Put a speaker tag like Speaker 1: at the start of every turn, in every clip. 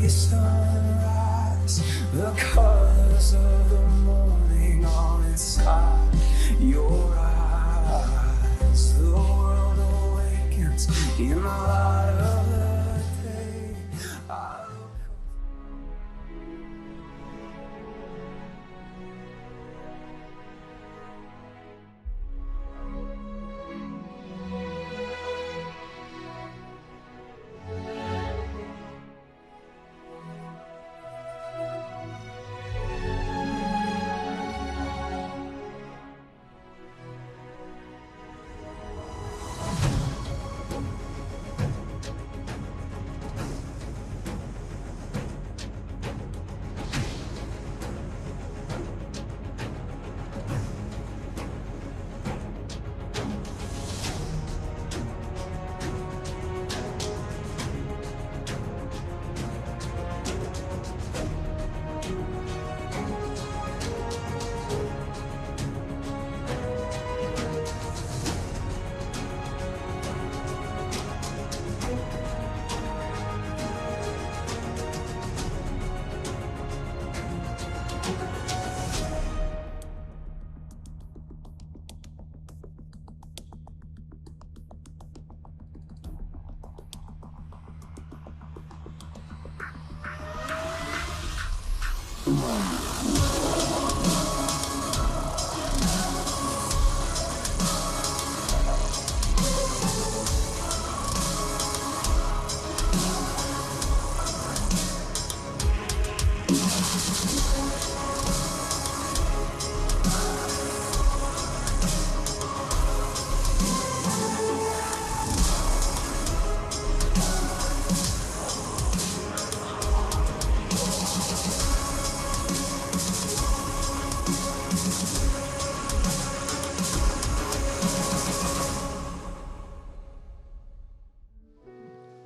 Speaker 1: early sunrise, the colors of the morning all inside your eyes. The world awakens in the light of the day. I look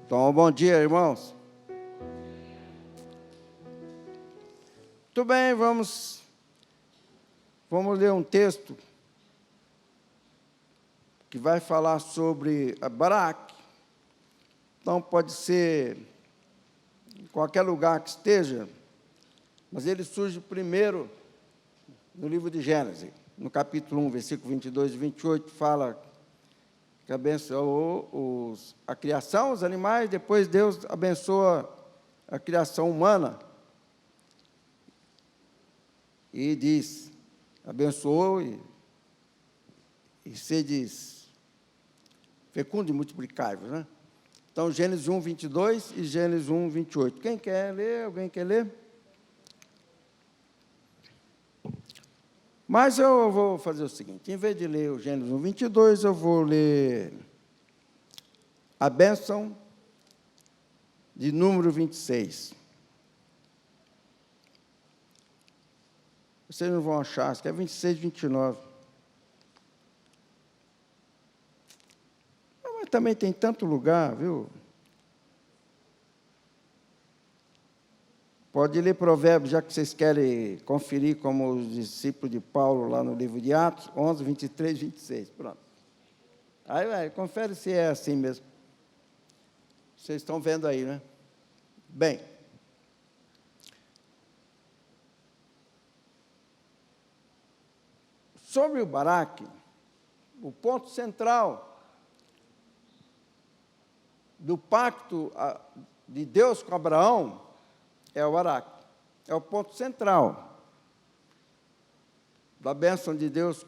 Speaker 2: Então, bom dia, irmãos. Muito bem, vamos ler um texto que vai falar sobre Baraque. Então, pode ser em qualquer lugar que esteja, mas ele surge primeiro no livro de Gênesis, no capítulo 1, versículo 22 e 28, fala que abençoou a criação, os animais, depois Deus abençoa a criação humana. E diz, abençoou e sedes fecundos e multiplicai-vos, né? Então, Gênesis 1, 22 e Gênesis 1, 28. Quem quer ler? Alguém quer ler? Mas eu vou fazer o seguinte, em vez de ler o Gênesis 1, 22, eu vou ler a bênção de número 26. Vocês não vão achar, acho que é 26, 29. Mas também tem tanto lugar, viu? Pode ler Provérbios, já que vocês querem conferir como os discípulos de Paulo lá no livro de Atos, 11, 23, 26. Pronto. Aí, confere se é assim mesmo. Vocês estão vendo aí, né? Bem. Sobre o Baraque, o ponto central do pacto de Deus com Abraão é o Baraque. É o ponto central da bênção de Deus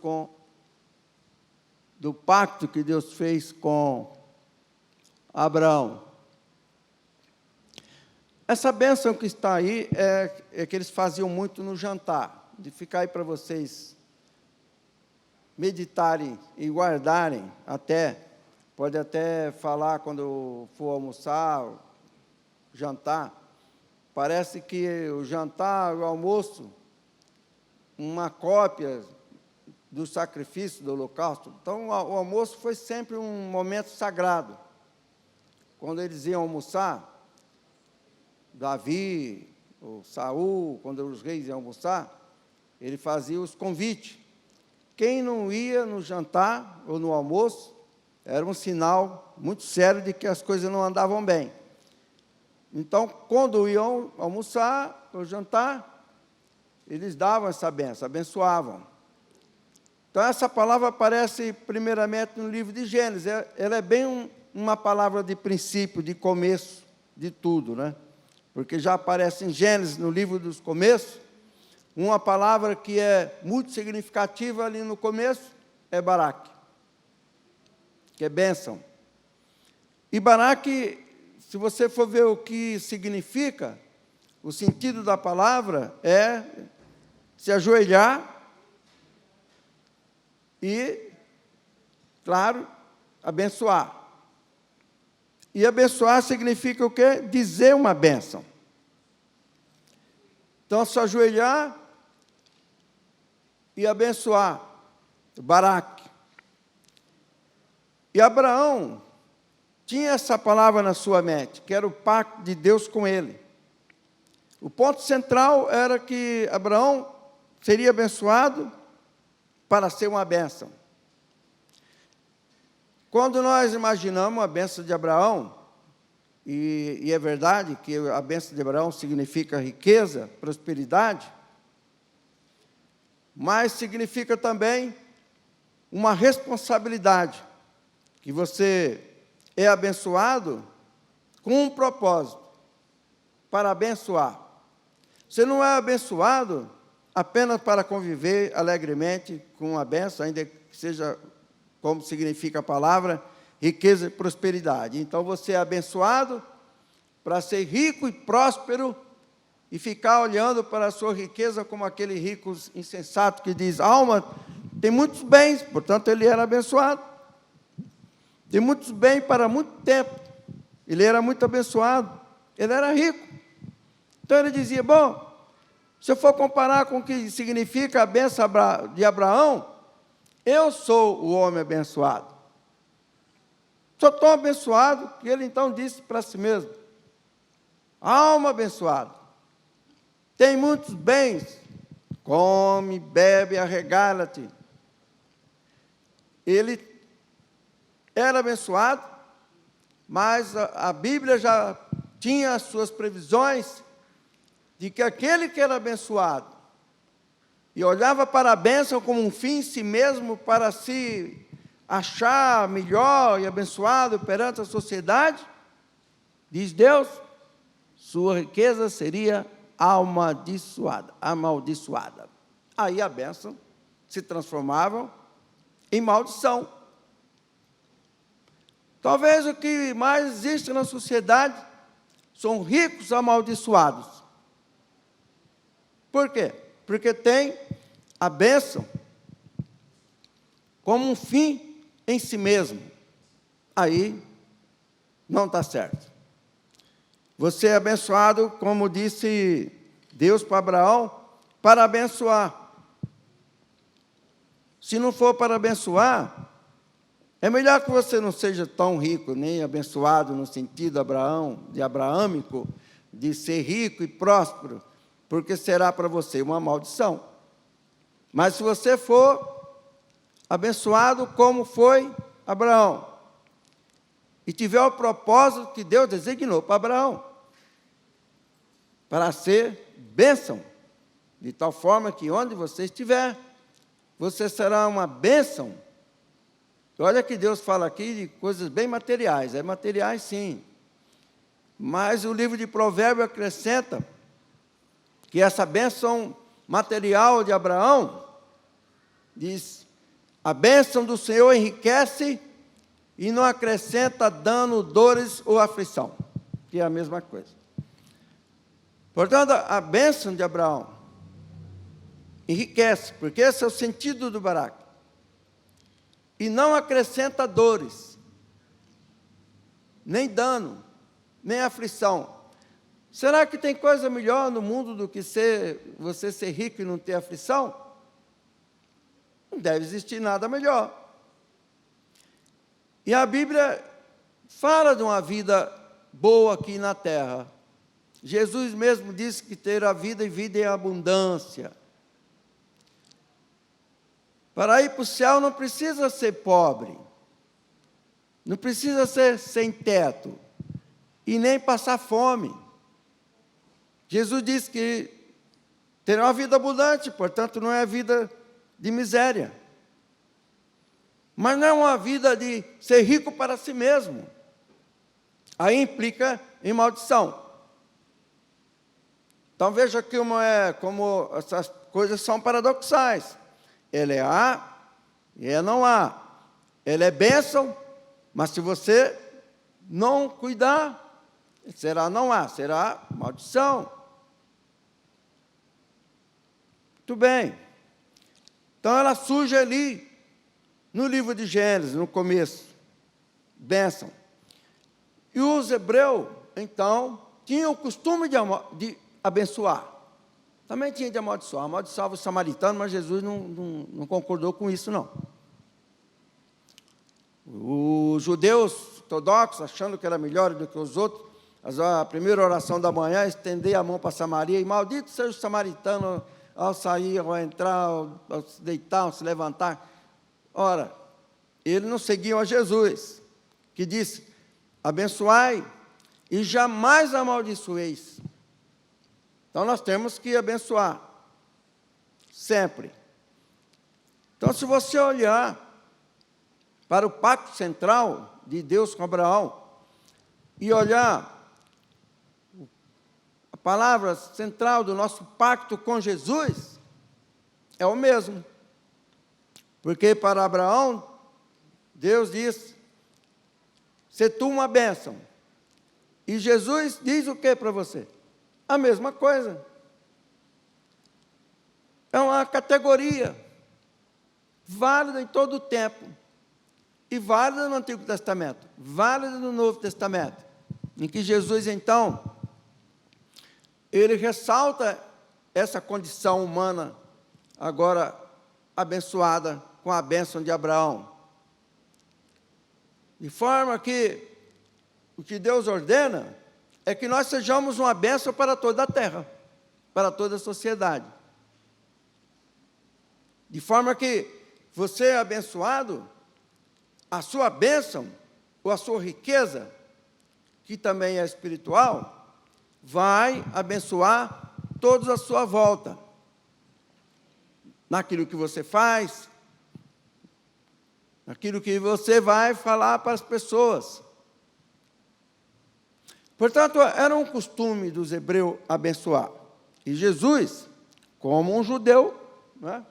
Speaker 2: do pacto que Deus fez com Abraão. Essa bênção que está aí é que eles faziam muito no jantar, de ficar aí para vocês meditarem e guardarem pode até falar quando for almoçar, jantar. Parece que o jantar, o almoço, uma cópia do sacrifício, do holocausto. Então, o almoço foi sempre um momento sagrado. Quando eles iam almoçar, Davi, ou Saul, quando os reis iam almoçar, ele fazia os convites. Quem não ia no jantar ou no almoço, era um sinal muito sério de que as coisas não andavam bem. Então, quando iam almoçar ou jantar, eles davam essa bênção, abençoavam. Então, essa palavra aparece primeiramente no livro de Gênesis. Ela é bem uma palavra de princípio, de começo de tudo, né? Porque já aparece em Gênesis, no livro dos começos, uma palavra que é muito significativa ali no começo, é Baraque, que é bênção. E Baraque, se você for ver o que significa, o sentido da palavra é se ajoelhar e, claro, abençoar. E abençoar significa o quê? Dizer uma bênção. Então, se ajoelhar e abençoar. Baraque. E Abraão tinha essa palavra na sua mente, que era o pacto de Deus com ele. O ponto central era que Abraão seria abençoado para ser uma bênção. Quando nós imaginamos a bênção de Abraão, e é verdade que a bênção de Abraão significa riqueza, prosperidade, mas significa também uma responsabilidade, que você é abençoado com um propósito, para abençoar. Você não é abençoado apenas para conviver alegremente com a bênção, ainda que seja como significa a palavra, riqueza e prosperidade. Então, você é abençoado para ser rico e próspero e ficar olhando para a sua riqueza como aquele rico insensato que diz, alma, tem muitos bens, portanto, ele era abençoado. Tem muitos bens para muito tempo. Ele era muito abençoado. Ele era rico. Então, ele dizia, bom, se eu for comparar com o que significa a bênção de Abraão, eu sou o homem abençoado. Sou tão abençoado que ele então disse para si mesmo, alma abençoada, tem muitos bens, come, bebe, arregala-te. Ele era abençoado, mas a Bíblia já tinha as suas previsões de que aquele que era abençoado e olhava para a bênção como um fim em si mesmo para se achar melhor e abençoado perante a sociedade, diz Deus, sua riqueza seria amaldiçoada. Aí a bênção se transformava em maldição. Talvez o que mais existe na sociedade são ricos amaldiçoados. Por quê? Porque tem a bênção como um fim em si mesmo. Aí não está certo. Você é abençoado, como disse Deus para Abraão, para abençoar. Se não for para abençoar, é melhor que você não seja tão rico, nem abençoado no sentido abraâmico, de ser rico e próspero, porque será para você uma maldição. Mas se você for abençoado como foi Abraão, e tiver o propósito que Deus designou para Abraão, para ser bênção, de tal forma que onde você estiver, você será uma bênção. Olha que Deus fala aqui de coisas bem materiais, é materiais sim, mas o livro de Provérbios acrescenta que essa bênção material de Abraão, diz, a bênção do Senhor enriquece e não acrescenta dano, dores ou aflição, que é a mesma coisa. Portanto, a bênção de Abraão enriquece, porque esse é o sentido do Baraque, e não acrescenta dores, nem dano, nem aflição. Será que tem coisa melhor no mundo do que você ser rico e não ter aflição? Não deve existir nada melhor. E a Bíblia fala de uma vida boa aqui na terra. Jesus mesmo disse que ter a vida e vida em abundância. Para ir para o céu não precisa ser pobre, não precisa ser sem teto. e nem passar fome. Jesus disse que terá uma vida abundante, portanto, não é vida de miséria. Mas não é uma vida de ser rico para si mesmo. Aí implica em maldição. Então veja que como essas coisas são paradoxais. Ele é A e é não há. Ele é bênção, mas se você não cuidar, será não há, será maldição. Muito bem. Então ela surge ali, no livro de Gênesis, no começo. Bênção. E os hebreus, então, tinham o costume de abençoar. Também tinha de amaldiçoar. Amaldiçoava os samaritanos, mas Jesus não concordou com isso, não. Os judeus ortodoxos, achando que era melhor do que os outros, a primeira oração da manhã, estender a mão para Samaria, e maldito seja o samaritano ao sair, ao entrar, ao se deitar, ao se levantar. Ora, eles não seguiam a Jesus, que disse, abençoai e jamais amaldiçoeis. Então, nós temos que abençoar, sempre. Então, se você olhar para o pacto central de Deus com Abraão, e olhar a palavra central do nosso pacto com Jesus, é o mesmo. Porque para Abraão, Deus diz, se tu uma bênção. E Jesus diz o que para você? A mesma coisa. É uma categoria válida em todo o tempo. E válida no Antigo Testamento, válida no Novo Testamento. Em que Jesus, então, ele ressalta essa condição humana, agora abençoada com a bênção de Abraão. De forma que o que Deus ordena é que nós sejamos uma bênção para toda a terra, para toda a sociedade. De forma que você é abençoado, a sua bênção, ou a sua riqueza, que também é espiritual, vai abençoar todos à sua volta. Naquilo que você faz, naquilo que você vai falar para as pessoas. Portanto, era um costume dos hebreus abençoar. E Jesus, como um judeu, né,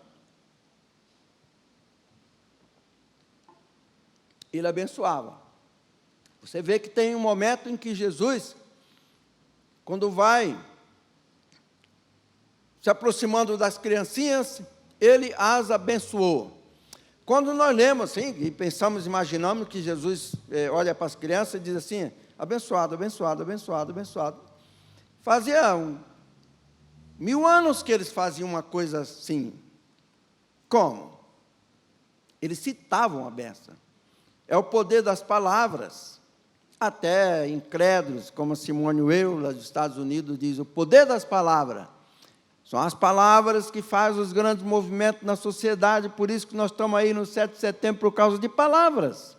Speaker 2: ele abençoava. Você vê que tem um momento em que Jesus, quando vai se aproximando das criancinhas, ele as abençoou. Quando nós lemos assim, e pensamos, imaginamos que Jesus olha para as crianças e diz assim, abençoado, abençoado, abençoado, abençoado. Fazia 1000 anos que eles faziam uma coisa assim. Como? Eles citavam a bênção. É o poder das palavras. Até incrédulos, como Simone Weil, lá dos Estados Unidos, diz, o poder das palavras. São as palavras que fazem os grandes movimentos na sociedade, por isso que nós estamos aí no 7 de setembro, por causa de palavras.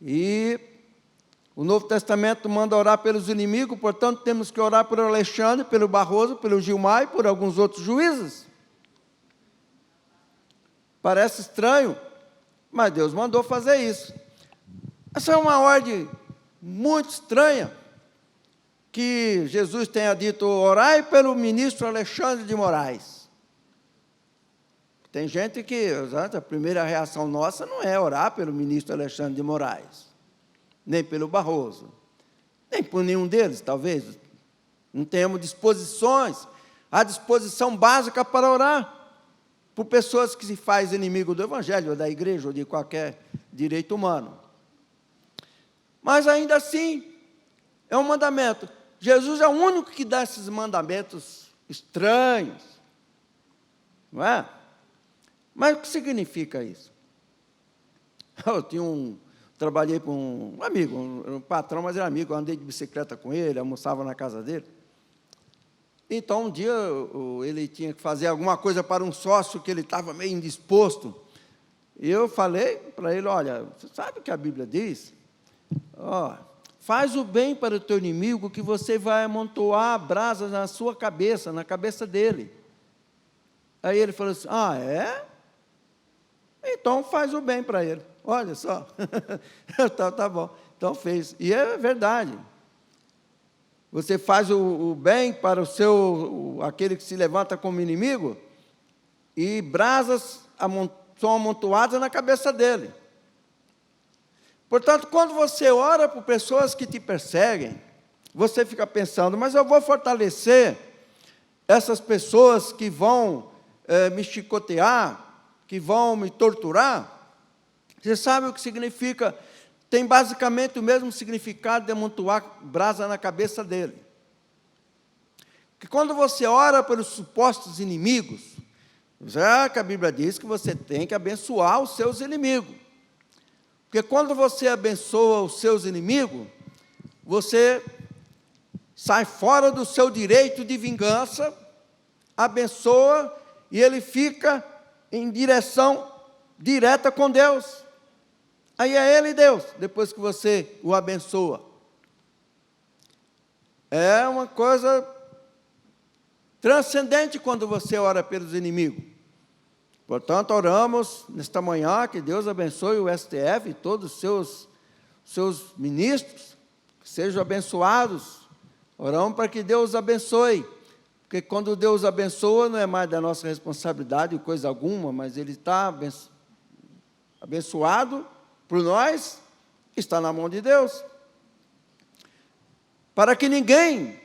Speaker 2: E o Novo Testamento manda orar pelos inimigos, portanto, temos que orar por Alexandre, pelo Barroso, pelo Gilmar e por alguns outros juízes. Parece estranho, mas Deus mandou fazer isso. Essa é uma ordem muito estranha, que Jesus tenha dito, orai pelo ministro Alexandre de Moraes. Tem gente que, a primeira reação nossa não é orar pelo ministro Alexandre de Moraes, nem pelo Barroso, nem por nenhum deles, talvez. Não tenhamos disposições, a disposição básica para orar por pessoas que se fazem inimigo do Evangelho, ou da igreja, ou de qualquer direito humano. Mas ainda assim, é um mandamento. Jesus é o único que dá esses mandamentos estranhos, não é? Mas o que significa isso? Eu trabalhei com um amigo, um patrão, mas era amigo, eu andei de bicicleta com ele, almoçava na casa dele. Então, um dia, ele tinha que fazer alguma coisa para um sócio que ele estava meio indisposto. E eu falei para ele, olha, você sabe o que a Bíblia diz? faz o bem para o teu inimigo, que você vai amontoar brasas na sua cabeça, na cabeça dele. Aí ele falou assim, ah, é? Então faz o bem para ele. Olha só. Tá bom. Então fez. E é verdade. Você faz o bem para aquele que se levanta como inimigo, e brasas são amontoadas na cabeça dele. Portanto, quando você ora por pessoas que te perseguem, você fica pensando, mas eu vou fortalecer essas pessoas que vão me chicotear, que vão me torturar. Você sabe o que significa? Tem basicamente o mesmo significado de amontoar brasa na cabeça dele. Que quando você ora pelos supostos inimigos, já que a Bíblia diz que você tem que abençoar os seus inimigos. Porque quando você abençoa os seus inimigos, você sai fora do seu direito de vingança, abençoa, e ele fica em direção direta com Deus. Aí é ele Deus, depois que você o abençoa. É uma coisa transcendente quando você ora pelos inimigos. Portanto, oramos nesta manhã que Deus abençoe o STF e todos os seus ministros, que sejam abençoados. Oramos para que Deus abençoe, porque quando Deus abençoa, não é mais da nossa responsabilidade, coisa alguma, mas Ele está abençoado por nós, está na mão de Deus. Para que ninguém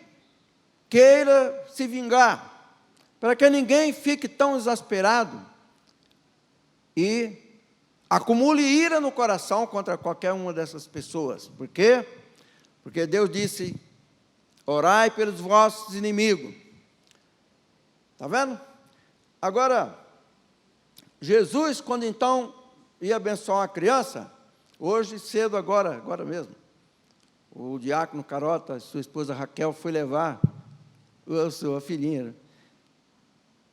Speaker 2: queira se vingar, para que ninguém fique tão exasperado e acumule ira no coração contra qualquer uma dessas pessoas. Por quê? Porque Deus disse, orai pelos vossos inimigos. Está vendo? Agora, Jesus, quando então ia abençoar uma criança, hoje cedo agora mesmo, o diácono Carota, sua esposa Raquel, foi levar a sua filhinha. Né?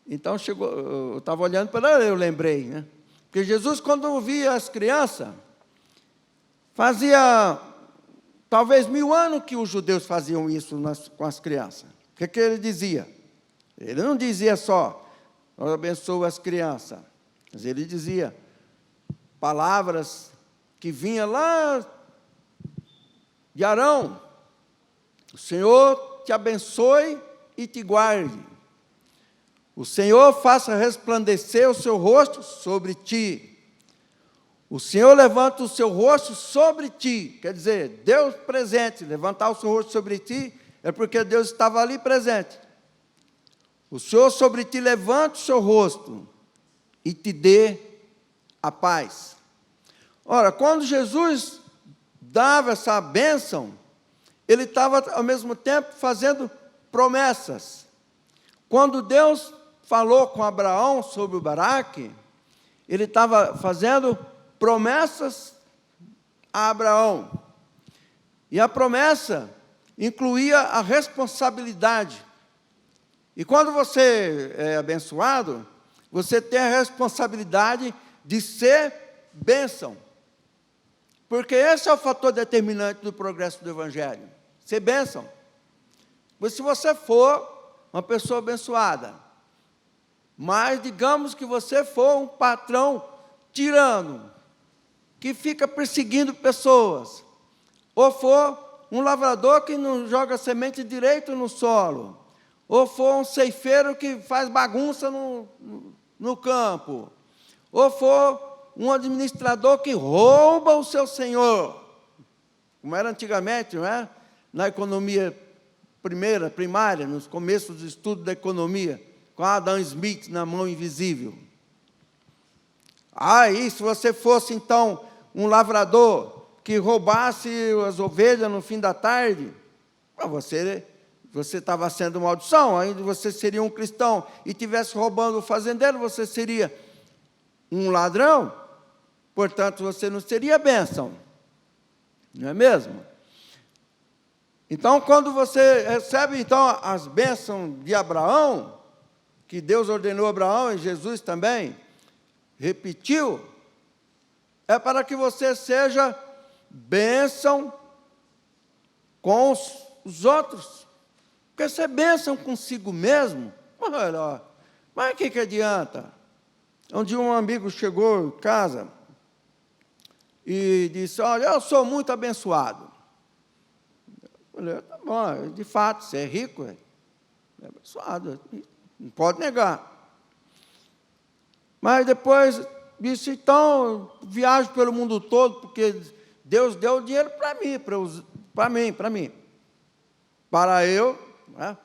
Speaker 2: Então chegou, eu estava olhando para ela, eu lembrei, né? Porque Jesus, quando via as crianças, fazia talvez 1000 anos que os judeus faziam isso com as crianças. O que ele dizia? Ele não dizia só, eu abençoo as crianças, mas ele dizia palavras que vinham lá de Arão. O Senhor te abençoe e te guarde. O Senhor faça resplandecer o seu rosto sobre ti. O Senhor levanta o seu rosto sobre ti. Quer dizer, Deus presente, levantar o seu rosto sobre ti, é porque Deus estava ali presente. O Senhor sobre ti levanta o seu rosto e te dê a paz. Ora, quando Jesus dava essa bênção, ele estava ao mesmo tempo fazendo promessas. Quando Deus falou com Abraão sobre o Baraque, ele estava fazendo promessas a Abraão. E a promessa incluía a responsabilidade. E quando você é abençoado, você tem a responsabilidade de ser bênção. Porque esse é o fator determinante do progresso do Evangelho. Ser bênção. Mas se você for uma pessoa abençoada, mas digamos que você for um patrão tirano, que fica perseguindo pessoas, ou for um lavrador que não joga semente direito no solo, ou for um ceifeiro que faz bagunça no campo, ou for um administrador que rouba o seu senhor, como era antigamente, não é? Na economia primária, nos começos do estudo da economia, com Adam Smith na mão invisível. Aí, se você fosse, então, um lavrador que roubasse as ovelhas no fim da tarde, você estava sendo maldição, ainda você seria um cristão, e estivesse roubando o fazendeiro, você seria um ladrão, portanto, você não seria bênção. Não é mesmo? Então, quando você recebe, então, as bênçãos de Abraão, que Deus ordenou a Abraão, e Jesus também repetiu, é para que você seja bênção com os outros. Porque ser bênção consigo mesmo, olha, mas o que adianta? Um dia um amigo chegou em casa e disse, olha, eu sou muito abençoado. Eu falei, tá bom, de fato, você é rico, é abençoado, não pode negar. Mas depois disse, então, viajo pelo mundo todo, porque Deus deu dinheiro para mim. Para eu, né?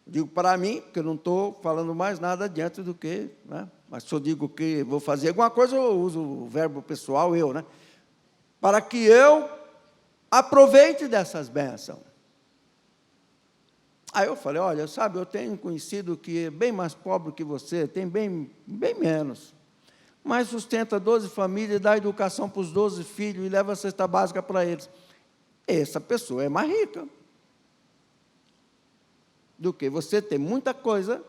Speaker 2: Digo para mim, porque eu não estou falando mais nada adiante do que, né? Mas se eu digo que vou fazer alguma coisa, eu uso o verbo pessoal, eu, né? Para que eu aproveite dessas bênçãos. Aí eu falei, olha, sabe, eu tenho conhecido que é bem mais pobre que você, tem bem menos, mas sustenta 12 famílias, dá educação para os 12 filhos e leva a cesta básica para eles. Essa pessoa é mais rica do que você ter muita coisa,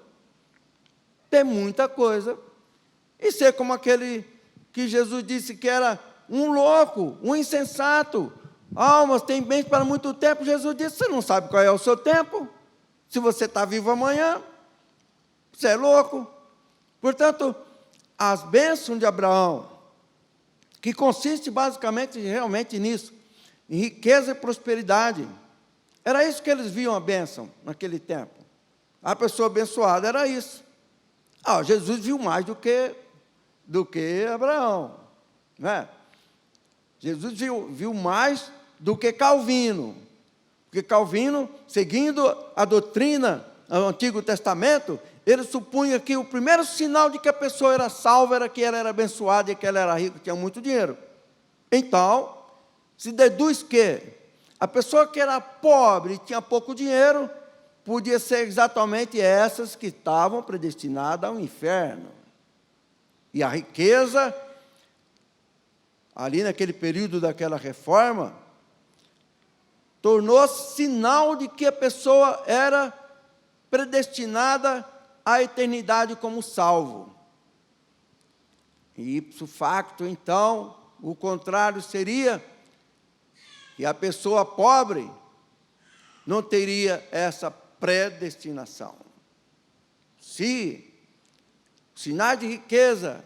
Speaker 2: e ser como aquele que Jesus disse que era um louco, um insensato. Almas têm bens para muito tempo. Jesus disse, você não sabe qual é o seu tempo? Se você está vivo amanhã, você é louco. Portanto, as bênçãos de Abraão, que consiste basicamente realmente nisso, em riqueza e prosperidade, era isso que eles viam a bênção naquele tempo. A pessoa abençoada era isso. Jesus viu mais do que Abraão, né? Jesus viu mais do que Calvino. Porque Calvino, seguindo a doutrina do Antigo Testamento, ele supunha que o primeiro sinal de que a pessoa era salva era que ela era abençoada e que ela era rica, tinha muito dinheiro. Então, se deduz que a pessoa que era pobre e tinha pouco dinheiro, podia ser exatamente essas que estavam predestinadas ao inferno. E a riqueza, ali naquele período daquela reforma, tornou-se sinal de que a pessoa era predestinada à eternidade como salvo. E ipso facto, então, o contrário seria que a pessoa pobre não teria essa predestinação. Se sinal de riqueza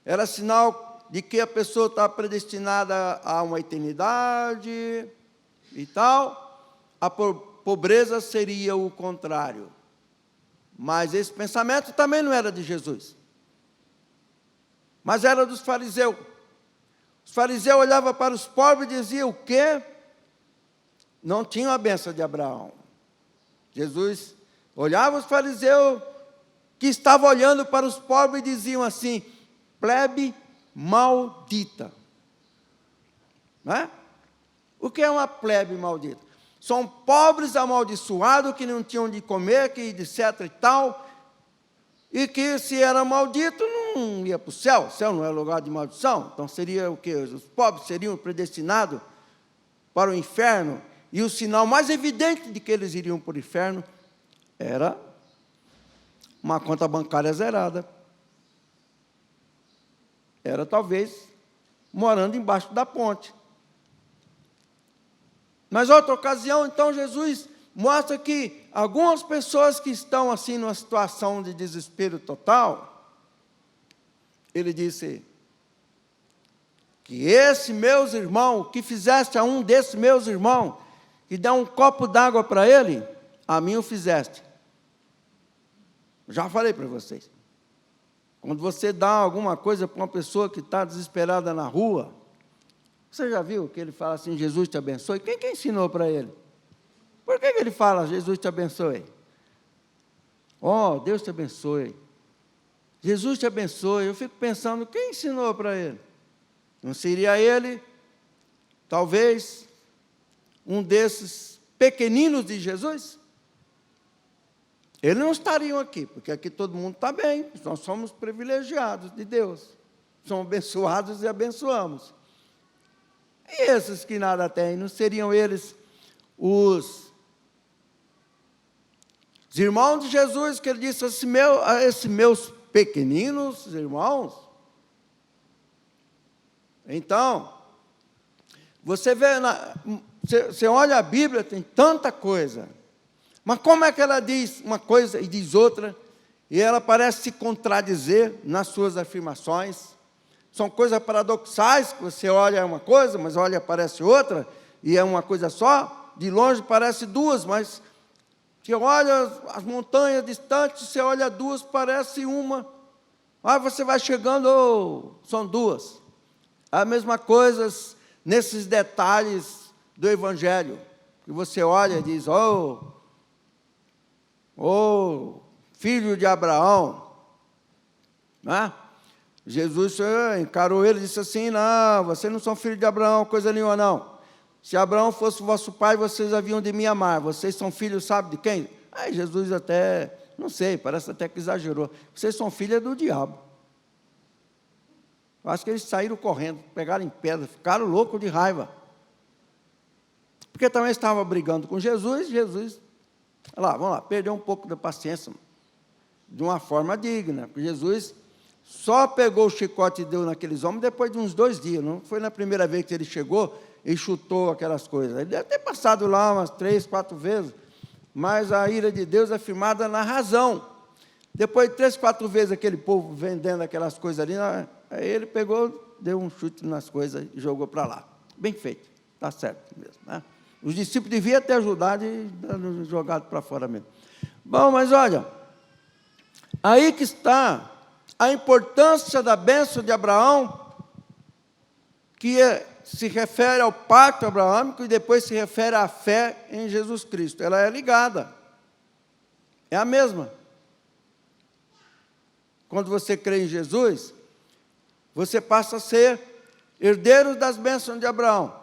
Speaker 2: era sinal de que a pessoa está predestinada a uma eternidade e tal, a pobreza seria o contrário. Mas esse pensamento também não era de Jesus, mas era dos fariseus. Os fariseus olhavam para os pobres e diziam o quê? Não tinham a bênção de Abraão. Jesus olhava os fariseus que estavam olhando para os pobres e diziam assim, plebe maldita. Não é? O que é uma plebe maldita? São pobres amaldiçoados que não tinham de comer, que etc e tal, e que se era maldito não ia para o céu. O céu não é lugar de maldição. Então seria o quê? Os pobres seriam predestinados para o inferno. E o sinal mais evidente de que eles iriam para o inferno era uma conta bancária zerada. Era talvez morando embaixo da ponte. Mas outra ocasião, então, Jesus mostra que algumas pessoas que estão assim numa situação de desespero total, ele disse que esse meus irmãos, que fizeste a um desses meus irmãos, e dá um copo d'água para ele, a mim o fizeste. Já falei para vocês. Quando você dá alguma coisa para uma pessoa que está desesperada na rua, você já viu que ele fala assim, Jesus te abençoe? Quem que ensinou para ele? Por que ele fala, Jesus te abençoe? Deus te abençoe. Jesus te abençoe. Eu fico pensando, quem ensinou para ele? Não seria ele, talvez, um desses pequeninos de Jesus? Eles não estariam aqui, porque aqui todo mundo está bem, nós somos privilegiados de Deus, somos abençoados e abençoamos. E esses que nada têm, não seriam eles os irmãos de Jesus, que ele disse, esses meus pequeninos irmãos? Então, você vê Você olha a Bíblia, tem tanta coisa. Mas como é que ela diz uma coisa e diz outra, e ela parece se contradizer nas suas afirmações? São coisas paradoxais, que você olha uma coisa, mas olha, parece outra, e é uma coisa só. De longe parece duas, mas você olha as montanhas distantes, você olha duas, parece uma. Aí você vai chegando, são duas. A mesma coisa nesses detalhes do Evangelho, que você olha e diz, filho de Abraão, né? Jesus encarou ele e disse assim, não, vocês não são filhos de Abraão, coisa nenhuma não. Se Abraão fosse vosso pai, vocês haviam de me amar, vocês são filhos, sabe de quem? Aí Jesus até, não sei, parece até que exagerou, vocês são filhos do diabo. Eu acho que eles saíram correndo, pegaram em pedra, ficaram loucos de raiva. Porque também estava brigando com Jesus, vamos lá, perdeu um pouco da paciência, de uma forma digna, porque Jesus só pegou o chicote e deu naqueles homens depois de uns 2 dias, não foi na primeira vez que ele chegou e chutou aquelas coisas. Ele deve ter passado lá umas 3, 4 vezes, mas a ira de Deus é firmada na razão. Depois de 3, 4 vezes aquele povo vendendo aquelas coisas ali, aí ele pegou, deu um chute nas coisas e jogou para lá. Bem feito, está certo mesmo, né? Os discípulos deviam ter ajudado e jogado para fora mesmo. Bom, mas olha, aí que está a importância da bênção de Abraão, que se refere ao pacto abraâmico e depois se refere à fé em Jesus Cristo. Ela é ligada, é a mesma. Quando você crê em Jesus, você passa a ser herdeiro das bênçãos de Abraão.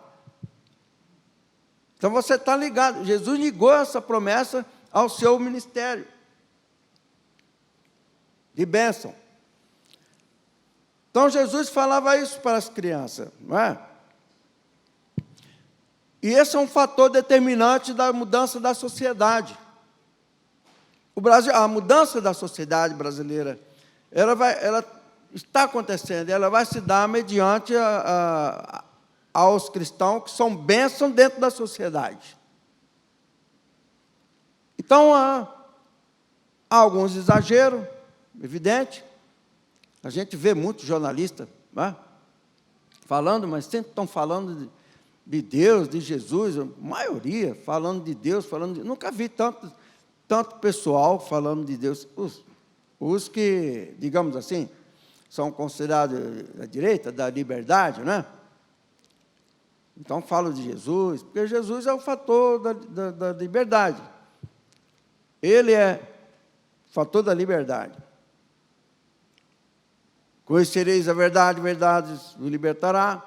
Speaker 2: Então você está ligado. Jesus ligou essa promessa ao seu ministério de bênção. Então Jesus falava isso para as crianças, não é? E esse é um fator determinante da mudança da sociedade. A mudança da sociedade brasileira, ela está acontecendo, ela vai se dar mediante aos cristãos que são bênçãos dentro da sociedade. Então, há alguns exageros, evidente. A gente vê muitos jornalistas, né, falando, mas sempre estão falando de Deus, de Jesus, a maioria falando de Deus, nunca vi tanto pessoal falando de Deus. Os que, digamos assim, são considerados da direita, da liberdade, né? Então, falo de Jesus, porque Jesus é o fator da liberdade. Ele é o fator da liberdade. Conhecereis a verdade, a verdade vos libertará.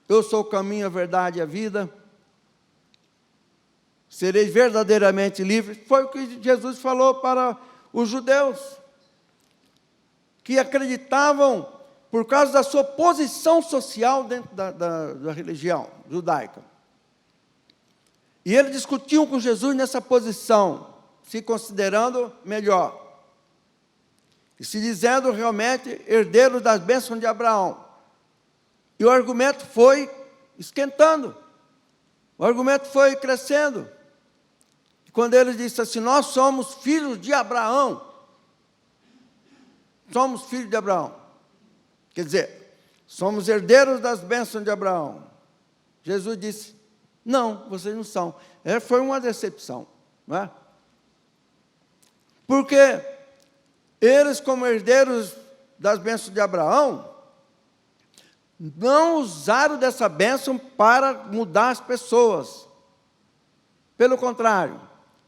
Speaker 2: Eu sou o caminho, a verdade e a vida. Sereis verdadeiramente livres. Foi o que Jesus falou para os judeus, que acreditavam por causa da sua posição social dentro da religião judaica. E eles discutiam com Jesus nessa posição, se considerando melhor, e se dizendo realmente herdeiro das bênçãos de Abraão. E o argumento foi esquentando, o argumento foi crescendo. E quando eles disseram assim, nós somos filhos de Abraão, somos filhos de Abraão, quer dizer, somos herdeiros das bênçãos de Abraão. Jesus disse, não, vocês não são. Foi uma decepção, não é? Porque eles, como herdeiros das bênçãos de Abraão, não usaram dessa bênção para mudar as pessoas. Pelo contrário,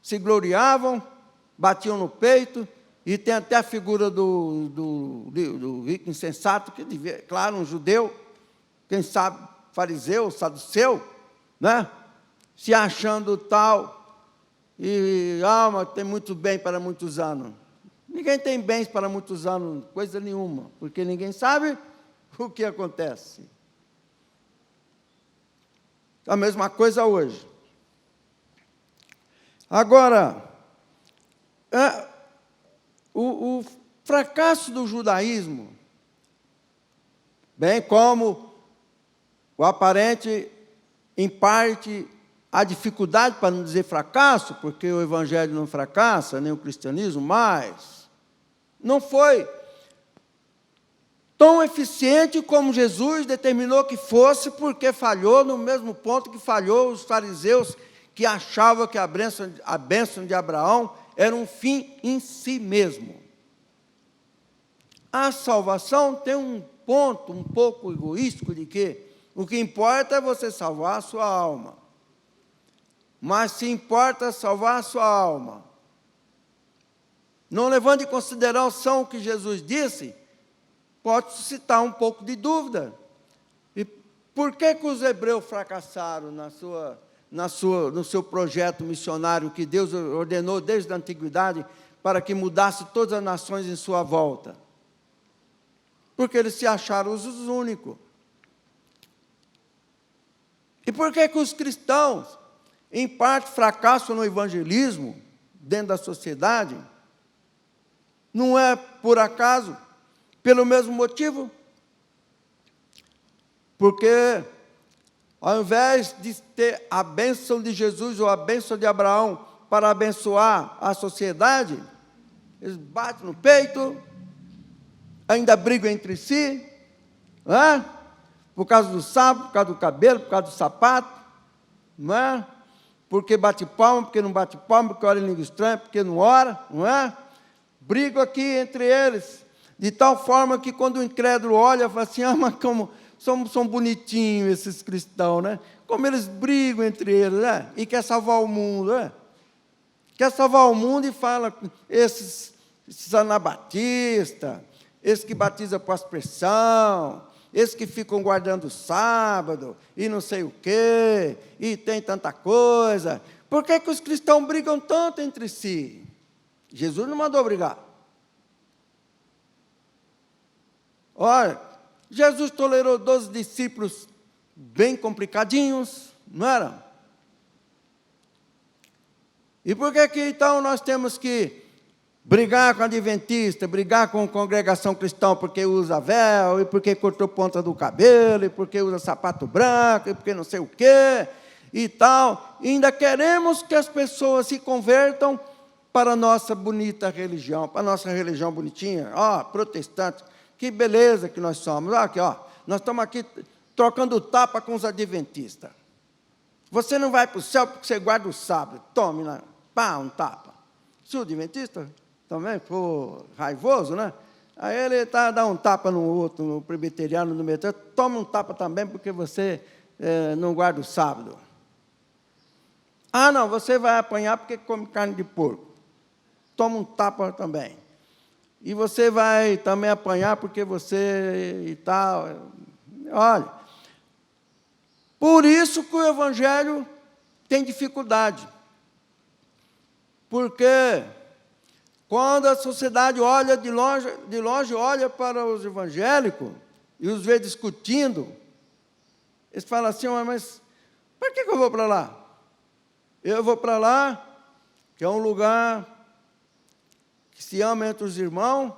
Speaker 2: se gloriavam, batiam no peito, e tem até a figura do rico insensato, que devia, claro, um judeu, quem sabe fariseu, saduceu, né? Se achando tal, e mas tem muito bem para muitos anos. Ninguém tem bens para muitos anos, coisa nenhuma, porque ninguém sabe o que acontece. A mesma coisa hoje. Agora, o fracasso do judaísmo, bem como o aparente, em parte, há dificuldade, para não dizer fracasso, porque o Evangelho não fracassa, nem o cristianismo, mas não foi tão eficiente como Jesus determinou que fosse, porque falhou no mesmo ponto que falhou os fariseus, que achavam que a bênção de Abraão era um fim em si mesmo. A salvação tem um ponto um pouco egoístico de que o que importa é você salvar a sua alma. Mas se importa salvar a sua alma, não levando em consideração o que Jesus disse, pode suscitar um pouco de dúvida. E por que os hebreus fracassaram no seu projeto missionário que Deus ordenou desde a antiguidade para que mudasse todas as nações em sua volta? Porque eles se acharam os únicos. E por que os cristãos, em parte, fracassam no evangelismo dentro da sociedade? Não é por acaso, pelo mesmo motivo. Porque, ao invés de ter a bênção de Jesus ou a bênção de Abraão para abençoar a sociedade, eles batem no peito, ainda brigam entre si, não é? Por causa do sábado, por causa do cabelo, por causa do sapato, não é? Porque bate palma, porque não bate palma, porque ora em língua estranha, porque não ora, não é? Brigam aqui entre eles, de tal forma que quando o incrédulo olha, fala assim, mas como são bonitinhos esses cristãos, né? Como eles brigam entre eles, né? E quer salvar o mundo, né? Quer salvar o mundo e fala, esses anabatistas, esses que batizam por aspersão, esses que ficam guardando o sábado, e não sei o quê, e tem tanta coisa. Por que os cristãos brigam tanto entre si? Jesus não mandou brigar. Olha, Jesus tolerou 12 discípulos bem complicadinhos, não era? E por que então nós temos que brigar com adventista, brigar com congregação cristã porque usa véu, e porque cortou ponta do cabelo, e porque usa sapato branco, e porque não sei o quê, e tal. E ainda queremos que as pessoas se convertam para a nossa bonita religião, para a nossa religião bonitinha, protestante. Que beleza que nós somos. Aqui, nós estamos aqui trocando tapa com os adventistas. Você não vai para o céu porque você guarda o sábado. Tome, um tapa. Se o adventista também for raivoso, né? Aí ele dá um tapa no outro, no presbiteriano, no metodista, toma um tapa também porque você não guarda o sábado. Não, você vai apanhar porque come carne de porco. Toma um tapa também. E você vai também apanhar porque você e tal. Olha, por isso que o Evangelho tem dificuldade. Porque quando a sociedade olha de longe olha para os evangélicos e os vê discutindo, eles falam assim, mas por que eu vou para lá? Eu vou para lá, que é um lugar que se ama entre os irmãos,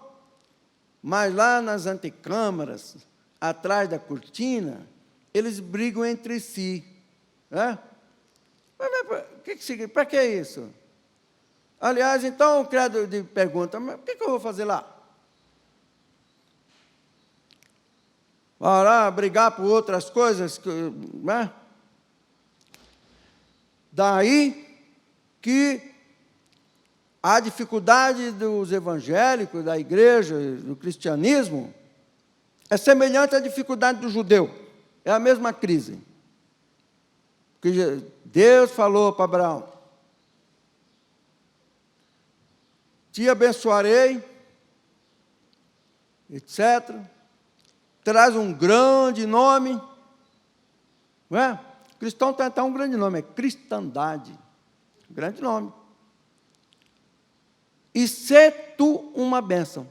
Speaker 2: mas lá nas antecâmaras, atrás da cortina, eles brigam entre si. Né? Para que isso? Aliás, então, o credo pergunta, mas o que eu vou fazer lá? Vai lá brigar por outras coisas, né? Daí que a dificuldade dos evangélicos, da igreja, do cristianismo, é semelhante à dificuldade do judeu. É a mesma crise. Porque Deus falou para Abraão, te abençoarei, etc. Traz um grande nome. Não é? Cristão tem até um grande nome, é cristandade. Grande nome. E ser tu uma bênção.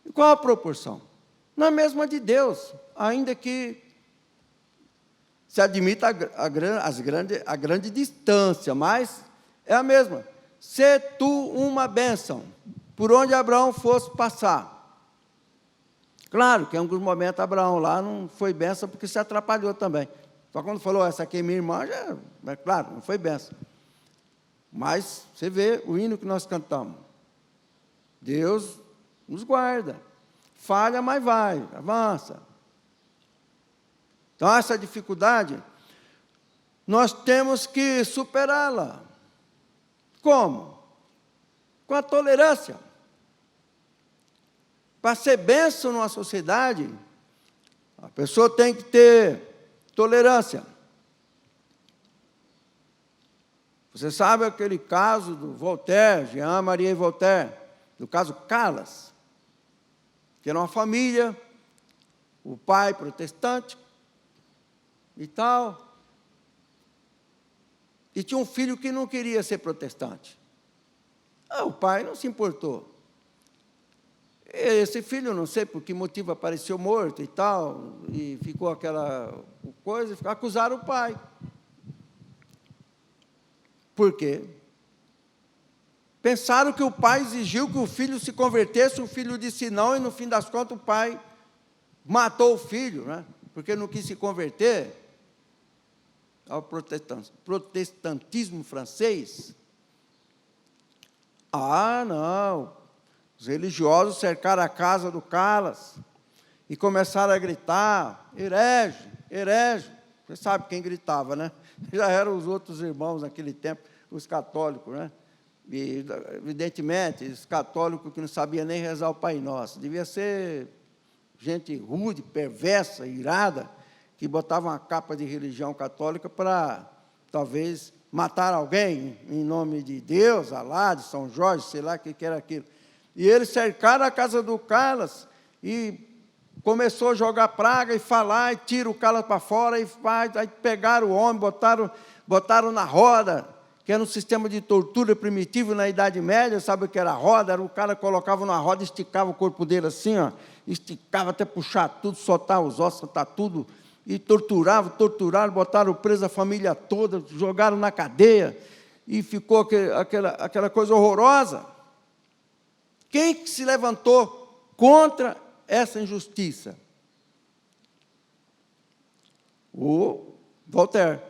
Speaker 2: E qual a proporção? Na mesma de Deus, ainda que se admita a grande distância, mas é a mesma. Ser tu uma bênção, por onde Abraão fosse passar. Claro que em alguns momentos Abraão lá não foi bênção porque se atrapalhou também. Só quando falou, essa aqui é minha irmã, já, é claro, não foi benção. Mas você vê o hino que nós cantamos. Deus nos guarda. Falha, mas vai, avança. Então, essa dificuldade, nós temos que superá-la. Como? Com a tolerância. Para ser bênção numa sociedade, a pessoa tem que ter tolerância. Você sabe aquele caso do Voltaire, Jean Marie Voltaire, do caso Calas, que era uma família, o pai protestante e tal, e tinha um filho que não queria ser protestante. O pai não se importou. Esse filho, não sei por que motivo, apareceu morto e tal, e ficou aquela coisa, acusaram o pai. Por quê? Pensaram que o pai exigiu que o filho se convertesse, o filho disse não, e no fim das contas o pai matou o filho, né? Porque não quis se converter ao protestantismo francês. Não. Os religiosos cercaram a casa do Calas e começaram a gritar, herege, herege. Você sabe quem gritava, né? Já eram os outros irmãos naquele tempo, os católicos, né? E, evidentemente, os católicos que não sabiam nem rezar o Pai Nosso. Devia ser gente rude, perversa, irada, que botava uma capa de religião católica para, talvez, matar alguém em nome de Deus, Alá, de São Jorge, sei lá o que era aquilo. E eles cercaram a casa do Calas e começou a jogar praga e falar, e tira o Calas para fora, e faz, aí pegaram o homem, botaram na roda, que era um sistema de tortura primitivo na Idade Média, sabe o que era a roda? Era o cara colocava na roda, esticava o corpo dele assim, ó, esticava até puxar tudo, soltar os ossos, soltar tudo, e torturaram, botaram preso a família toda, jogaram na cadeia, e ficou aquela coisa horrorosa. Quem se levantou contra essa injustiça? O Voltaire.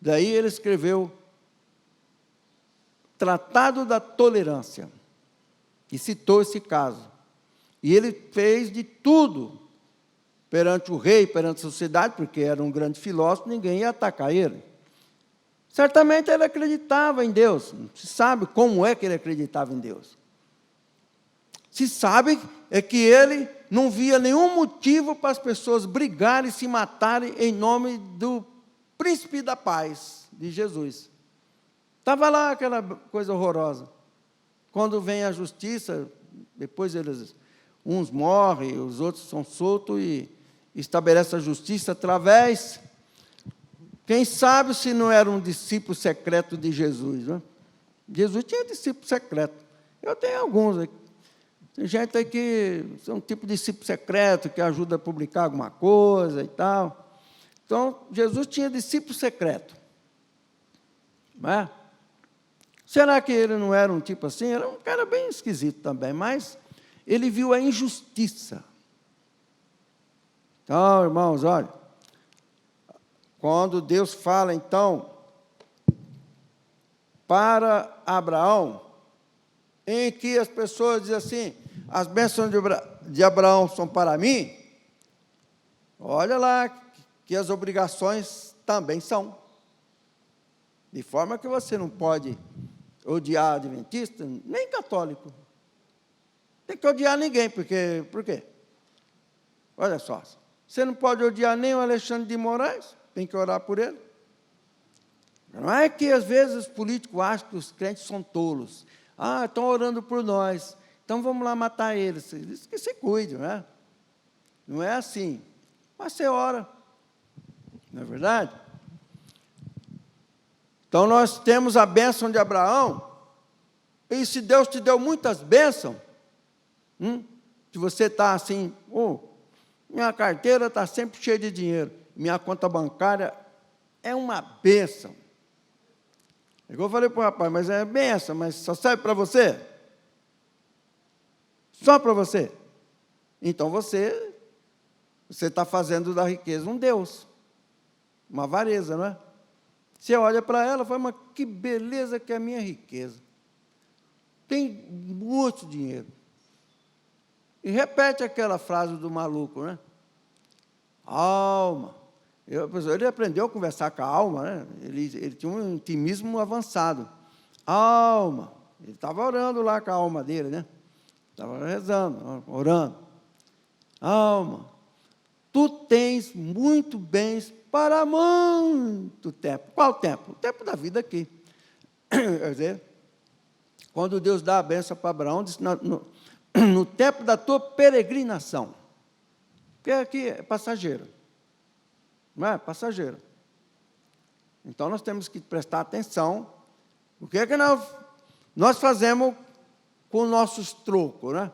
Speaker 2: Daí ele escreveu Tratado da Tolerância, e citou esse caso. E ele fez de tudo perante o rei, perante a sociedade, porque era um grande filósofo, ninguém ia atacar ele. Certamente ele acreditava em Deus. Não se sabe como é que ele acreditava em Deus. Se sabe é que ele não via nenhum motivo para as pessoas brigarem e se matarem em nome do príncipe da paz, de Jesus. Estava lá aquela coisa horrorosa. Quando vem a justiça, depois uns morrem, os outros são soltos e estabelece a justiça através, quem sabe se não era um discípulo secreto de Jesus, né? Jesus tinha discípulo secreto. Eu tenho alguns aqui. Tem gente aí que é um tipo de discípulo secreto, que ajuda a publicar alguma coisa e tal. Então, Jesus tinha discípulo secreto. Não é? Será que ele não era um tipo assim? Era um cara bem esquisito também, mas ele viu a injustiça. Então, irmãos, olha, quando Deus fala, então, para Abraão, em que as pessoas dizem assim, as bênçãos de Abraão são para mim, olha lá que as obrigações também são. De forma que você não pode odiar adventista, nem católico. Tem que odiar ninguém, por quê? Olha só, você não pode odiar nem o Alexandre de Moraes, tem que orar por ele. Não é que às vezes os políticos acham que os crentes são tolos. Estão orando por nós, então vamos lá matar eles. Isso que se cuide, não é? Não é assim. Mas você ora, não é verdade? Então nós temos a bênção de Abraão, e se Deus te deu muitas bênçãos, se você está assim, minha carteira está sempre cheia de dinheiro, minha conta bancária é uma bênção. Eu falei para o rapaz, mas é bênção, mas só serve para você? Só para você? Então você está fazendo da riqueza um Deus. uma avareza, não é? Você olha para ela e fala, mas que beleza que é a minha riqueza. Tem muito dinheiro. E repete aquela frase do maluco, né? Alma. Ele aprendeu a conversar com a alma, né? Ele tinha um intimismo avançado. Alma. Ele estava orando lá com a alma dele, né? Estava rezando, orando. Alma, tu tens muito bens para muito tempo. Qual tempo? O tempo da vida aqui. Quer dizer, quando Deus dá a bênção para Abraão, diz, no tempo da tua peregrinação. Porque aqui é passageiro. Não é? Passageiro. Então, nós temos que prestar atenção. O que é que nós fazemos com nossos trocos, né?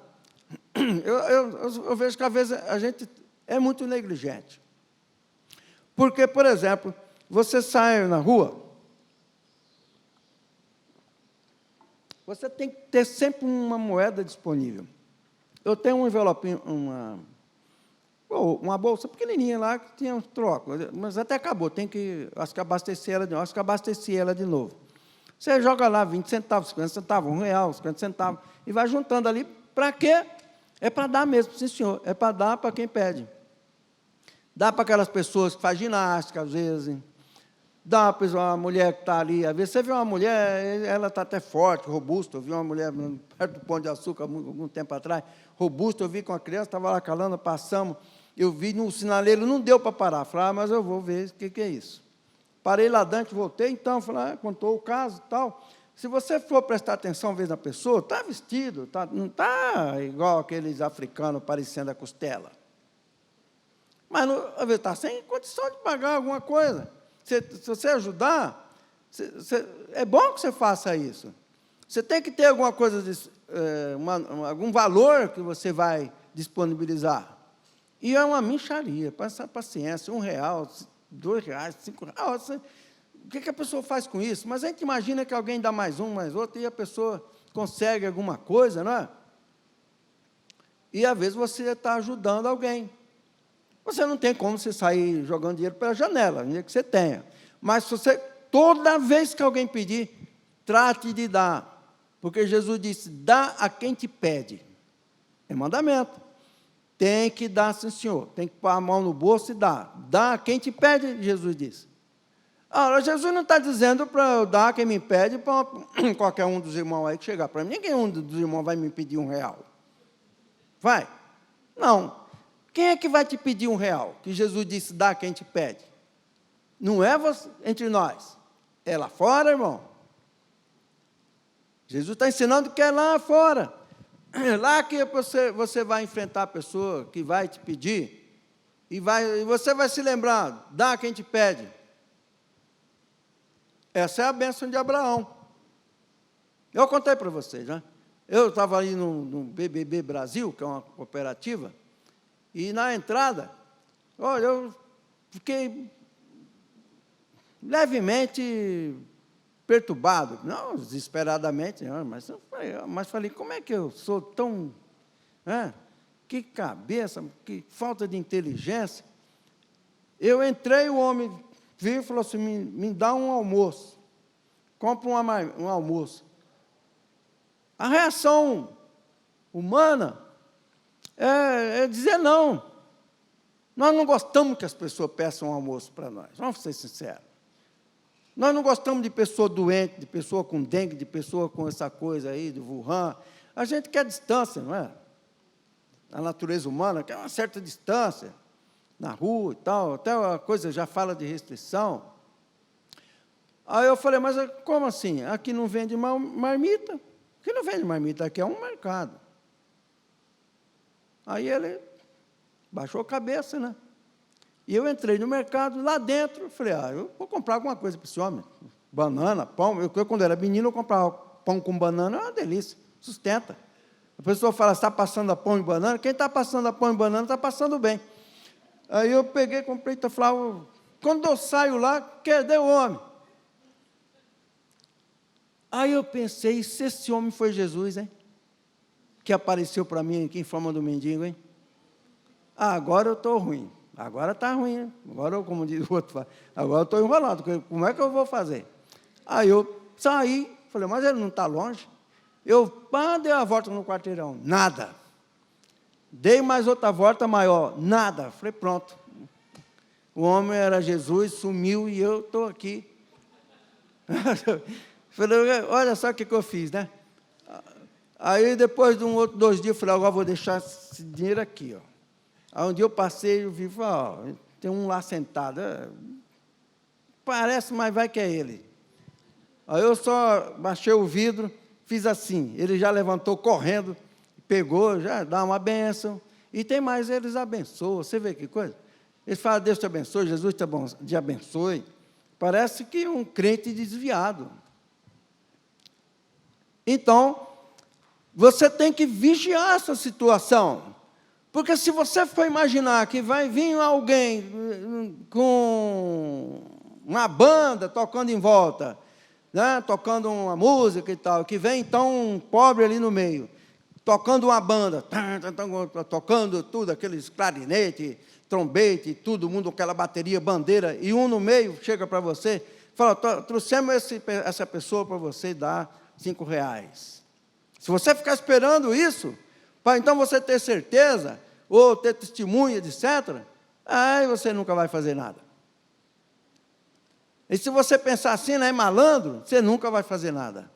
Speaker 2: Eu vejo que, às vezes, a gente é muito negligente. Porque, por exemplo, você sai na rua, você tem que ter sempre uma moeda disponível. Eu tenho um envelopinho, uma bolsa pequenininha lá, que tinha um troco, mas até acabou, acho que abasteci ela de novo. Você joga lá 20 centavos, 50 centavos, R$1, 50 centavos, e vai juntando ali. Para quê? É para dar mesmo, sim, senhor. É para dar para quem pede. Dá para aquelas pessoas que fazem ginástica, às vezes. Dá para uma mulher que está ali. Às vezes você vê uma mulher, ela está até forte, robusta. Eu vi uma mulher perto do Pão de Açúcar, algum tempo atrás, robusta. Eu vi com a criança, estava lá calando, passamos. Eu vi no sinaleiro, não deu para parar. Falei, mas eu vou ver o que é isso. Parei lá dentro, voltei, então, falei, contou o caso e tal. Se você for prestar atenção uma vez na pessoa, está vestido, não está igual aqueles africanos parecendo a costela. Mas, às vezes, está sem condição de pagar alguma coisa. Se você ajudar, é bom que você faça isso. Você tem que ter alguma coisa, algum valor que você vai disponibilizar. E é uma mixaria, passar paciência, R$1, R$2, R$5. O que a pessoa faz com isso? Mas a gente imagina que alguém dá mais um, mais outro, e a pessoa consegue alguma coisa, não é? E, às vezes, você está ajudando alguém. Você não tem como você sair jogando dinheiro pela janela, ainda que você tenha. Mas, toda vez que alguém pedir, trate de dar. Porque Jesus disse, dá a quem te pede. É mandamento. Tem que dar, sim, senhor. Tem que pôr a mão no bolso e dar. Dá a quem te pede, Jesus disse. Ora, Jesus não está dizendo para eu dar quem me pede para qualquer um dos irmãos aí que chegar para mim. Ninguém dos irmãos vai me pedir R$1. Vai? Não. Quem é que vai te pedir R$1? Que Jesus disse, dá quem te pede. Não é você, entre nós. É lá fora, irmão. Jesus está ensinando que é lá fora. É lá que você vai enfrentar a pessoa que vai te pedir. E você vai se lembrar, dá quem te pede. Essa é a bênção de Abraão. Eu contei para vocês, né? Eu estava ali no BBB Brasil, que é uma cooperativa, e na entrada, olha, eu fiquei levemente perturbado, não desesperadamente, não, mas falei, como é que eu sou tão... que cabeça, que falta de inteligência. Eu entrei, o homem viu e falou assim, me dá um almoço, compra um almoço. A reação humana é dizer não. Nós não gostamos que as pessoas peçam um almoço para nós, vamos ser sinceros. Nós não gostamos de pessoa doente, de pessoa com dengue, de pessoa com essa coisa aí, de Wuhan. A gente quer distância, não é? A natureza humana quer uma certa distância, na rua e tal, até a coisa já fala de restrição. Aí eu falei, mas como assim? Aqui não vende marmita? Aqui não vende marmita, aqui é um mercado. Aí ele baixou a cabeça, né? E eu entrei no mercado, lá dentro, falei, eu vou comprar alguma coisa para esse homem. Banana, pão. Eu, quando era menino, eu comprava pão com banana, é uma delícia, sustenta. A pessoa fala, está passando a pão e banana? Quem está passando a pão e banana está passando bem. Aí eu peguei, comprei, falava, quando eu saio lá, cadê o homem? Aí eu pensei, se esse homem foi Jesus, hein? Que apareceu para mim aqui em forma do mendigo, hein? Agora eu estou ruim. Agora está ruim, né? Agora, como diz o outro, agora eu estou enrolado, como é que eu vou fazer? Aí eu saí, falei, mas ele não está longe? Eu dei a volta no quarteirão, nada. Dei mais outra volta maior, nada. Falei, pronto. O homem era Jesus, sumiu e eu estou aqui. Falei, olha só o que eu fiz, né? Aí, depois de 2 dias, eu falei, agora vou deixar esse dinheiro aqui, ó. Aí, um dia eu passei e vi, ó, tem um lá sentado. Parece, mas vai que é ele. Aí, eu só baixei o vidro, fiz assim. Ele já levantou correndo, pegou, já dá uma bênção. E tem mais, eles abençoam. Você vê que coisa? Eles falam, Deus te abençoe, Jesus te abençoe. Parece que um crente desviado. Então, você tem que vigiar essa situação. Porque se você for imaginar que vai vir alguém com uma banda tocando em volta, né, tocando uma música e tal, que vem então um pobre ali no meio, tocando uma banda, tocando tudo, aqueles clarinete, trombete, todo mundo, aquela bateria, bandeira, e um no meio chega para você, fala, trouxemos essa pessoa para você dar R$5. Se você ficar esperando isso, para então você ter certeza, ou ter testemunha, etc., aí você nunca vai fazer nada. E se você pensar assim, né, malandro, você nunca vai fazer nada.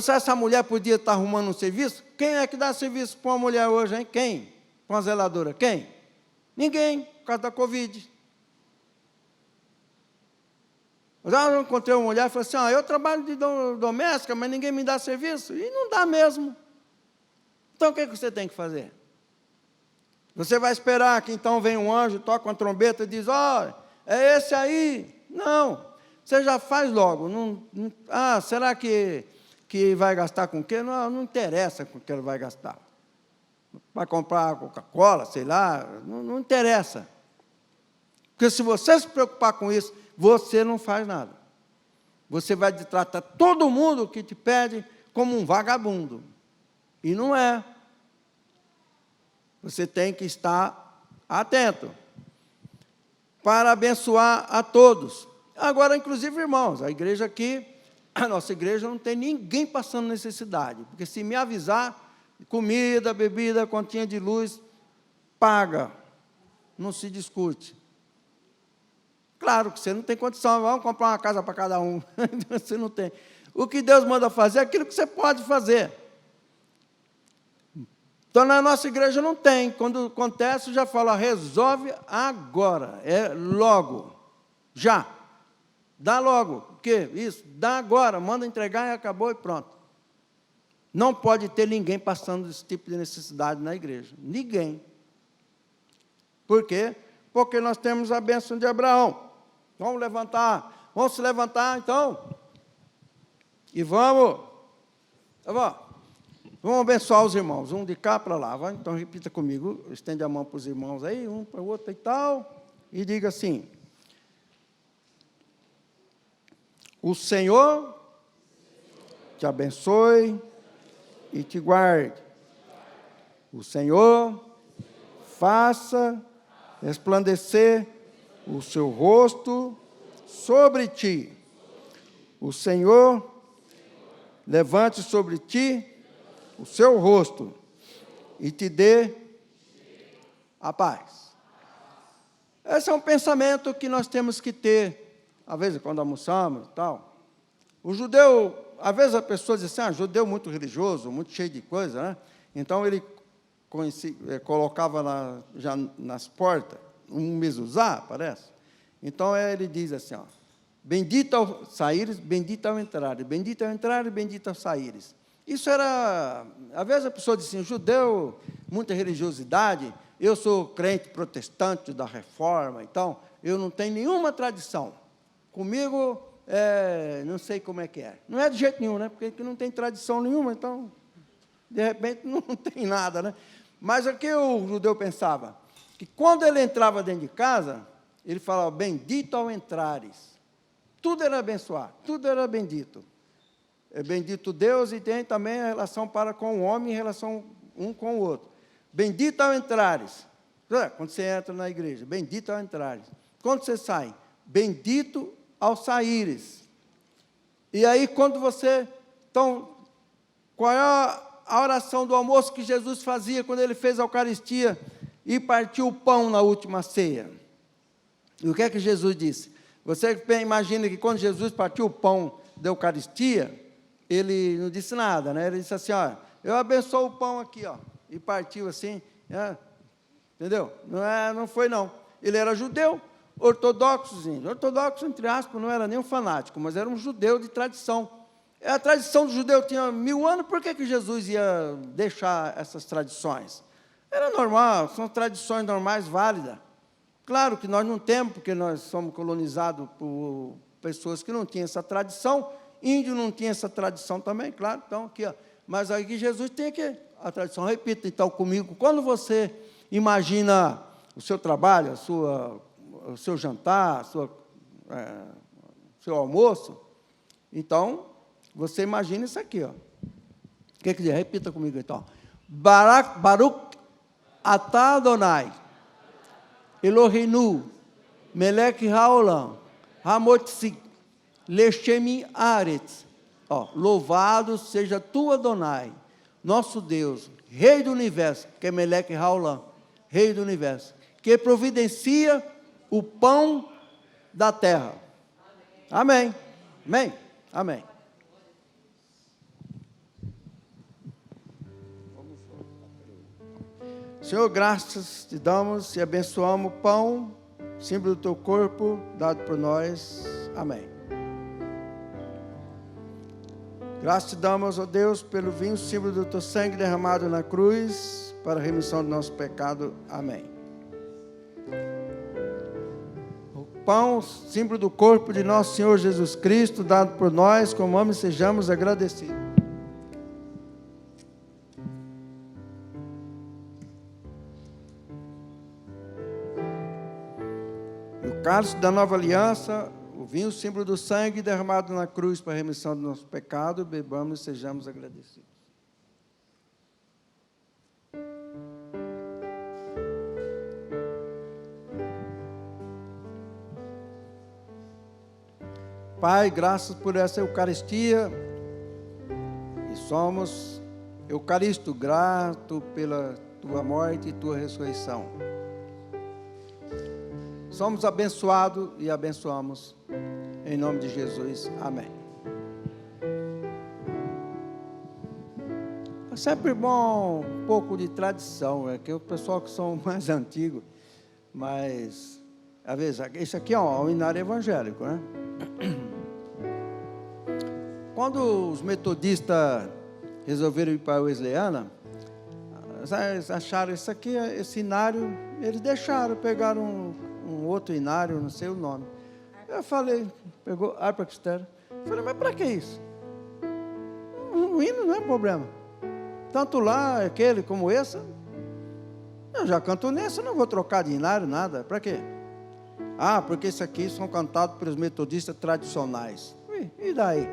Speaker 2: Se essa mulher podia estar arrumando um serviço, quem é que dá serviço para uma mulher hoje, hein? Quem? Para uma zeladora? Quem? Ninguém, por causa da Covid. Eu encontrei uma mulher e falei assim, eu trabalho de doméstica, mas ninguém me dá serviço. E não dá mesmo. Então, o que você tem que fazer? Você vai esperar que então vem um anjo, toca uma trombeta e diz, é esse aí. Não, você já faz logo. Será que vai gastar com o quê? Não interessa com o que ele vai gastar. Vai comprar Coca-Cola, sei lá, não interessa. Porque se você se preocupar com isso, você não faz nada. Você vai tratar todo mundo que te pede como um vagabundo. E não é. Você tem que estar atento para abençoar a todos. Agora, inclusive, irmãos, a igreja aqui, a nossa igreja não tem ninguém passando necessidade, porque se me avisar, comida, bebida, continha de luz, paga, não se discute. Claro que você não tem condição, vamos comprar uma casa para cada um, você não tem. O que Deus manda fazer é aquilo que você pode fazer. Então, na nossa igreja não tem. Quando acontece, já fala, resolve agora, é logo, já. Dá logo, o quê? Isso, dá agora, manda entregar e acabou e pronto. Não pode ter ninguém passando esse tipo de necessidade na igreja. Ninguém. Por quê? Porque nós temos a bênção de Abraão. Vamos se levantar então. E vamos. Tá bom? Vamos abençoar os irmãos, um de cá para lá. Vai? Então, repita comigo, estende a mão para os irmãos aí, um para o outro e tal, e diga assim, o Senhor te abençoe e te guarde. O Senhor faça resplandecer o seu rosto sobre ti. O Senhor levante sobre ti o seu rosto e te dê a paz. Esse é um pensamento que nós temos que ter, às vezes, quando almoçamos e tal. O judeu, às vezes a pessoa diz assim, judeu muito religioso, muito cheio de coisa, né? Então, ele colocava já nas portas um mezuzá, parece. Então, ele diz assim, bendito ao saíres, bendito ao entrares, bendito ao entrares, bendito ao saíres. Isso era, às vezes a pessoa diz assim, judeu, muita religiosidade, eu sou crente protestante da reforma, então, eu não tenho nenhuma tradição. Comigo, não sei como é que é. Não é de jeito nenhum, né? Porque não tem tradição nenhuma, então, de repente, não tem nada, né? Mas o que o judeu pensava? Que quando ele entrava dentro de casa, ele falava, bendito ao entrares. Tudo era abençoado, tudo era bendito. É bendito Deus e tem também a relação para com o homem em relação um com o outro. Bendito ao entrares. Quando você entra na igreja, bendito ao entrares. Quando você sai, bendito ao saíres. E aí, quando você... Então, qual é a oração do almoço que Jesus fazia quando ele fez a Eucaristia e partiu o pão na última ceia? E o que é que Jesus disse? Você imagina que quando Jesus partiu o pão da Eucaristia, ele não disse nada, né? Ele disse assim, ó, eu abençoo o pão aqui, ó, e partiu assim, entendeu? Não foi não. Ele era judeu, ortodoxo, entre aspas, não era nem um fanático, mas era um judeu de tradição. A tradição do judeu tinha 1000 anos, por que Jesus ia deixar essas tradições? Era normal, são tradições normais, válidas. Claro que nós não temos, porque nós somos colonizados por pessoas que não tinham essa tradição, índio não tinha essa tradição também, claro, então aqui, ó. Mas aqui Jesus tem aqui a tradição. Repita então comigo, quando você imagina o seu trabalho, o seu jantar, seu almoço, então, você imagina isso aqui, ó. O que quer dizer? Repita comigo então. Baruch atah Adonai, Eloheinu, melech haolam, hamotzi, lechem haaretz. Louvado seja tu, Adonai, nosso Deus, Rei do Universo, que é melech haolam, Rei do Universo, que providencia o pão da terra. Amém. Amém. Amém. Senhor, graças te damos e abençoamos o pão, símbolo do teu corpo, dado por nós. Amém. Graças te damos, ó Deus, pelo vinho, símbolo do teu sangue derramado na cruz, para a remissão do nosso pecado. Amém. O pão, símbolo do corpo de nosso Senhor Jesus Cristo, dado por nós, comamos e sejamos agradecidos. O cálice da nova aliança, o vinho, símbolo do sangue derramado na cruz para a remissão do nosso pecado, bebamos e sejamos agradecidos. Pai, graças por essa Eucaristia, e somos eucarísticos, grato pela tua morte e tua ressurreição. Somos abençoados e abençoamos, em nome de Jesus, amém. É sempre bom um pouco de tradição, que o pessoal que são mais antigos, mas, às vezes, isso aqui é um inário evangélico, né? Quando os metodistas resolveram ir para a Wesleyana, eles acharam isso aqui, esse inário, eles deixaram, pegaram um outro inário, não sei o nome. Eu falei, pegou harpa cristã. Falei, mas para que isso? O hino não é problema. Tanto lá, aquele como esse, eu já canto nesse, eu não vou trocar de inário, nada. Para quê? Ah, porque isso aqui são cantados pelos metodistas tradicionais. E daí?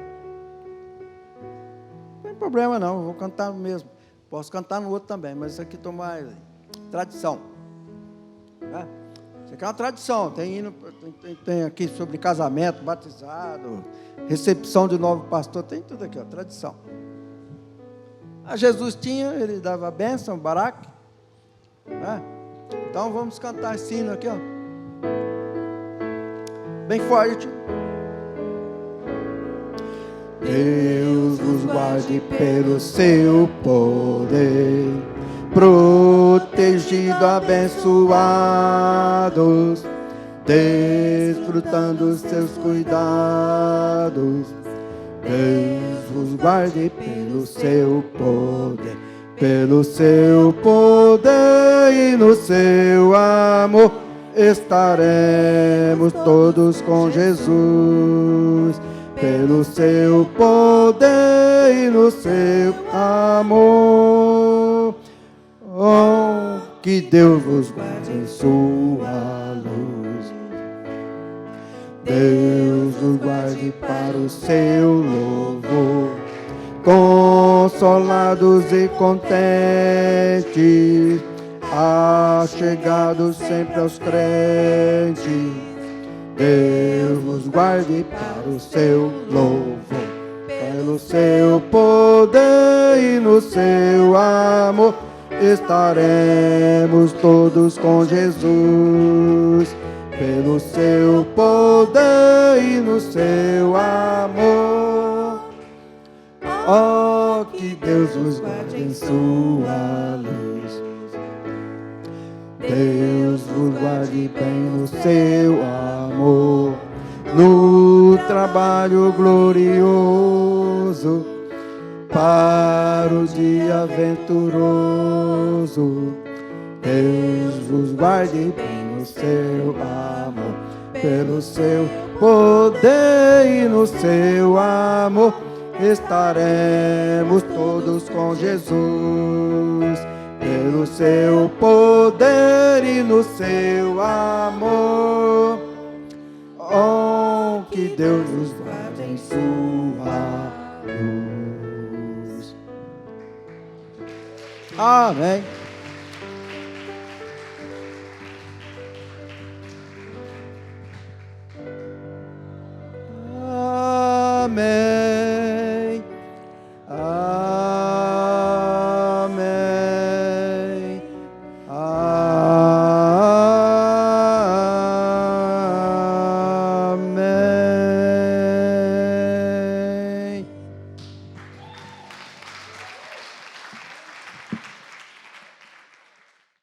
Speaker 2: Não tem problema não, eu vou cantar mesmo. Posso cantar no outro também, mas isso aqui estou mais tradição. Né? Isso aqui é uma tradição, tem aqui sobre casamento, batizado, recepção de novo pastor, tem tudo aqui, ó, tradição. A Jesus tinha, ele dava a bênção, Barak. Né? Então vamos cantar esse hino aqui, ó. Bem forte. Deus vos guarde pelo seu poder, protegido, abençoados, desfrutando os seus cuidados. Deus vos guarde pelo seu poder e no seu amor estaremos todos com Jesus. Pelo seu poder e no seu amor, oh, que Deus vos guarde em sua luz. Deus vos guarde para o seu louvor, consolados e contentes, achegado sempre aos crentes. Deus vos guarde para o seu louvor, pelo seu poder e no seu amor estaremos todos com Jesus. Pelo seu poder e no seu amor, oh, que Deus vos guarde em sua luz. Deus vos guarde bem no seu amor, no trabalho glorioso, para o dia venturoso. Deus vos guarde bem no seu amor, pelo seu poder e no seu amor estaremos todos com Jesus. Pelo seu poder e no seu amor, oh, que Deus nos guarde em sua luz. Amém. Amém.